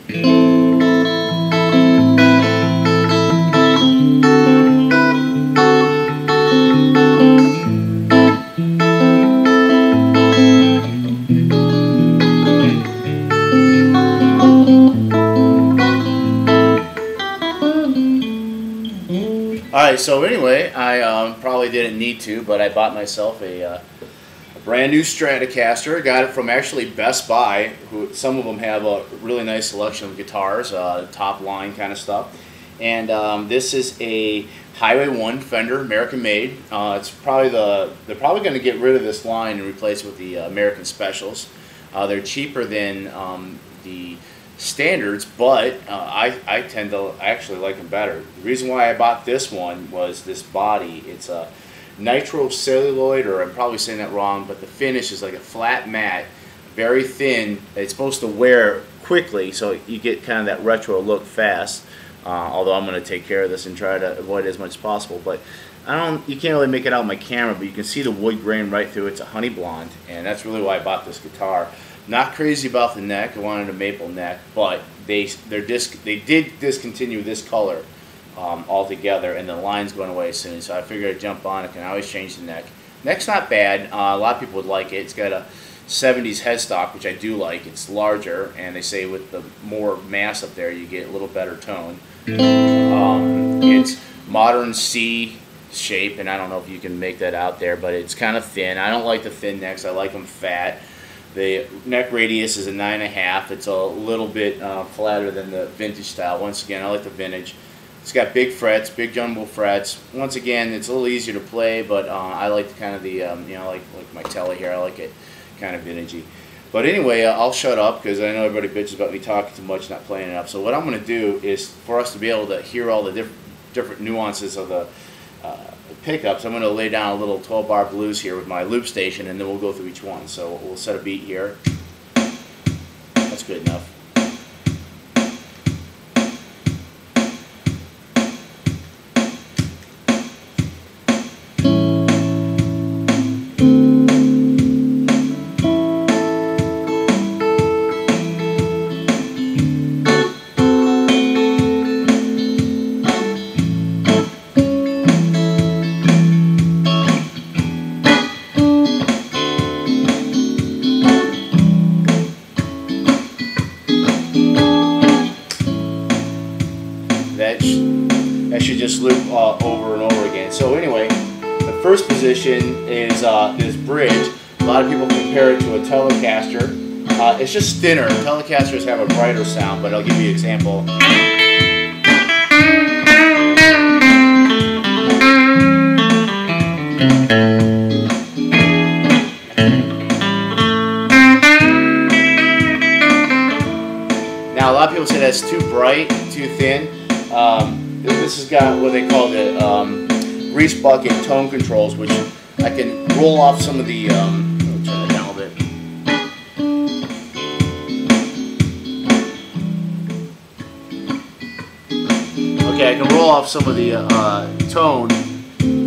Alright, so anyway, I probably didn't need to, but I bought myself a brand new Stratocaster. I got it from actually Best Buy, who some of them have a really nice selection of guitars, top line kind of stuff. And this is a Highway 1 Fender, American made. It's probably they're probably going to get rid of this line and replace it with the American Specials. They're cheaper than the standards, but I tend to actually like them better. The reason why I bought this one was this body. It's a nitrocellulose, or I'm probably saying that wrong, but the finish is like a flat matte, very thin. It's supposed to wear quickly, so you get kind of that retro look fast. Although I'm going to take care of this and try to avoid it as much as possible. But you can't really make it out on my camera, but you can see the wood grain right through. It's a honey blonde, and that's really why I bought this guitar. Not crazy about the neck. I wanted a maple neck, but they did discontinue this color altogether, and the line's going away soon. So I figured I'd jump on it. I can always change the neck. Neck's not bad. A lot of people would like it. It's got a 70s headstock, which I do like. It's larger, and they say with the more mass up there, you get a little better tone. It's modern C shape, and I don't know if you can make that out there, but it's kind of thin. I don't like the thin necks. I like them fat. The neck radius is a 9.5. It's a little bit flatter than the vintage style. Once again, I like the vintage. It's got big frets, big jumbo frets. Once again, it's a little easier to play, but I like kind of the, you know, like my Telly here. I like it kind of vintagey. But anyway, I'll shut up because I know everybody bitches about me talking too much, not playing enough. So what I'm going to do is, for us to be able to hear all the different nuances of the pickups, I'm going to lay down a little 12-bar blues here with my loop station, and then we'll go through each one. So we'll set a beat here. That's good enough. That should just loop over and over again. So anyway, the first position is this bridge. A lot of people compare it to a Telecaster. It's just thinner. Telecasters have a brighter sound, but I'll give you an example. Now a lot of people say that's too bright, too thin. This has got what they call the grease bucket tone controls, which I can roll off some of the, let me turn it down a bit. Okay, I can roll off some of the tone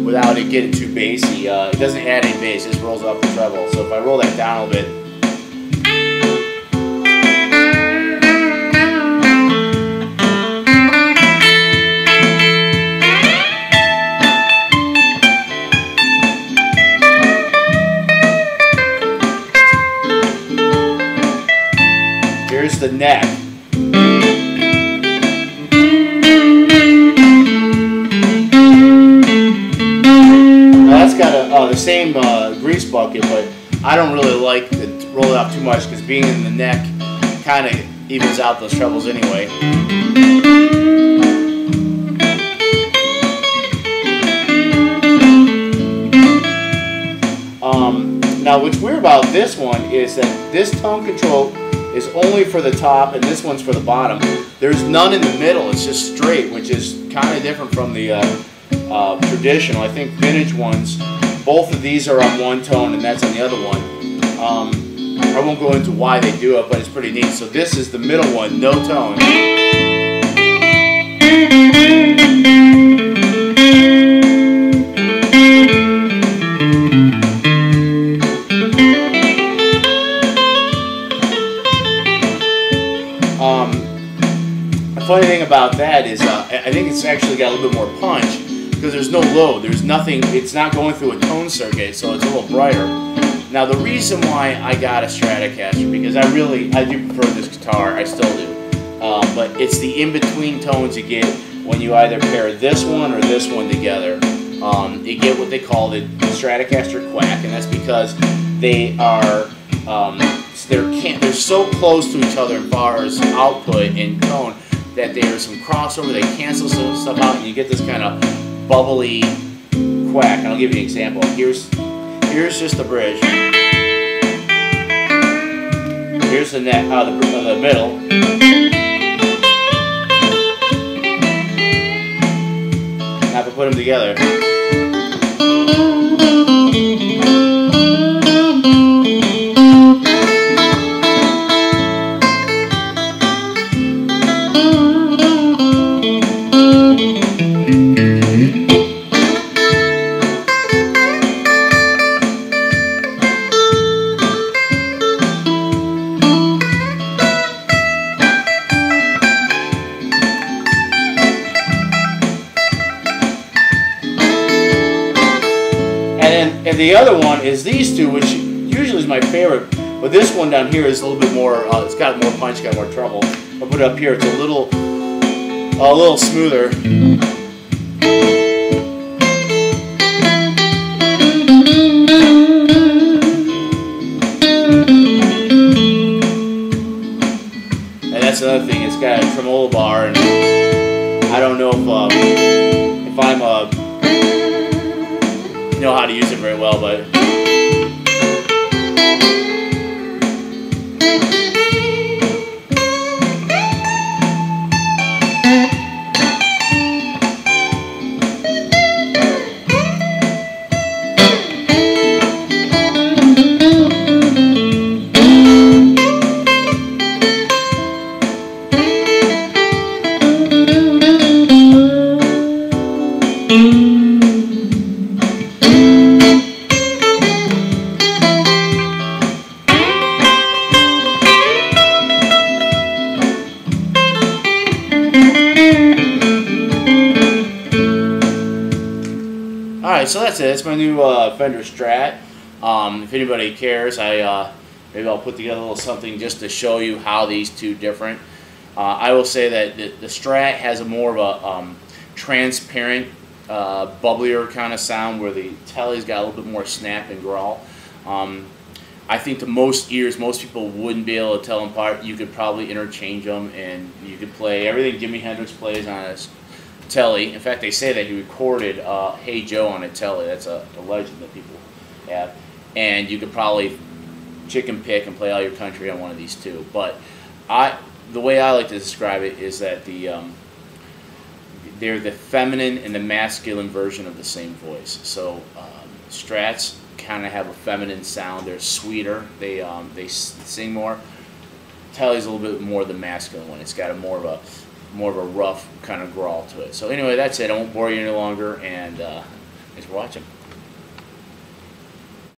without it getting too bassy. It doesn't add any bass, it just rolls off the treble. So if I roll that down a little bit, here's the neck. Now that's got the same grease bucket, but I don't really like to roll it off too much because being in the neck kind of evens out those trebles anyway. Now what's weird about this one is that this tone control is only for the top and this one's for the bottom. There's none in the middle, it's just straight, which is kind of different from the traditional. I think vintage ones, both of these are on one tone and that's on the other one. I won't go into why they do it, but it's pretty neat. So this is the middle one, no tone. funny thing about that is I think it's actually got a little bit more punch because there's no load. There's nothing. It's not going through a tone circuit, so it's a little brighter. Now the reason why I got a Stratocaster, because I do prefer this guitar. I still do. But it's the in-between tones you get when you either pair this one or this one together. You get what they call the Stratocaster quack, and that's because they are they're so close to each other as far as output and tone that there's some crossover. They cancel some stuff out, and you get this kind of bubbly quack. And I'll give you an example. Here's just the bridge. Here's the net out of the middle. Now if I put them together. And the other one is these two, which usually is my favorite, but this one down here is a little bit more, it's got more punch, got more treble. I'll put it up here, it's a little smoother. And that's another thing, it's got a tremolo bar, and I don't know if I'm know how to use it very well, but alright, so that's it. That's my new Fender Strat. If anybody cares, maybe I'll put together a little something just to show you how these two different. I will say that the Strat has a more of a transparent, bubblier kind of sound, where the Telly's got a little bit more snap and growl. I think to most ears, most people wouldn't be able to tell them apart. You could probably interchange them, and you could play everything Jimi Hendrix plays on a Telly. In fact, they say that he recorded Hey Joe on a Telly. That's a legend that people have. And you could probably chicken pick and play all your country on one of these two. But the way I like to describe it is that they're the feminine and the masculine version of the same voice. So Strats kind of have a feminine sound. They're sweeter. They sing more. Telly's a little bit more the masculine one. It's got a more of a rough kind of growl to it. So anyway, that's it. I won't bore you any longer, and thanks for watching.